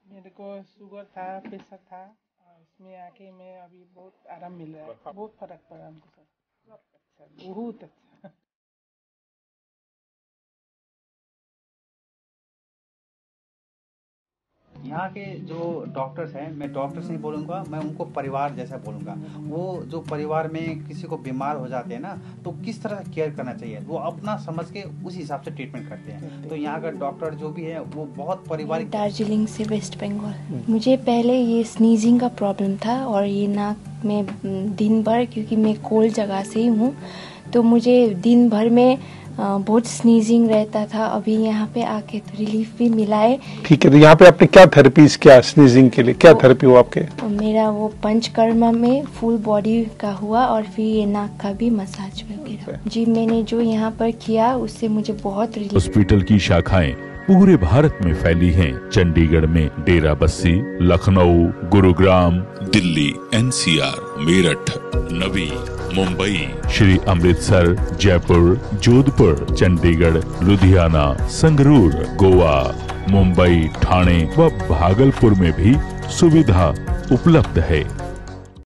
मेरे को शुगर था, प्रेशर था, और इसमें आके मैं अभी बहुत आराम मिल रहा है, बहुत फर्क पड़ा हमको सर। अच्छा, बहुत अच्छा। यहाँ के जो डॉक्टर्स हैं, मैं डॉक्टर्स नहीं बोलूँगा, मैं उनको परिवार जैसा बोलूँगा। वो जो परिवार में किसी को बीमार हो जाते हैं ना, तो किस तरह केयर करना चाहिए, वो अपना समझ के उस हिसाब से ट्रीटमेंट करते हैं। तो यहाँ का डॉक्टर जो भी है वो बहुत परिवारिक। दार्जिलिंग से वेस्ट बंगाल। मुझे पहले ये स्नीजिंग का प्रॉब्लम था और ये नाक में दिन भर, क्योंकि मैं कोल्ड जगह से ही हूँ, तो मुझे दिन भर में बहुत स्नीजिंग रहता था। अभी यहाँ पे आके तो रिलीफ भी मिला है। ठीक है, तो यहाँ पे आपने क्या थेरेपीज किया स्नीजिंग के लिए, क्या थेरेपी हुआ आपके? मेरा वो पंचकर्मा में फुल बॉडी का हुआ और फिर ये नाक का भी मसाज वगैरह। जी, मैंने जो यहाँ पर किया उससे मुझे बहुत रिलीफ। हॉस्पिटल की शाखाएं पूरे भारत में फैली हैं। चंडीगढ़ में डेरा बस्सी, लखनऊ, गुरुग्राम, दिल्ली, NCR, मेरठ, नवी, मुंबई, श्री अमृतसर, जयपुर, जोधपुर, चंडीगढ़, लुधियाना, संगरूर, गोवा, मुंबई, ठाणे व भागलपुर में भी सुविधा उपलब्ध है।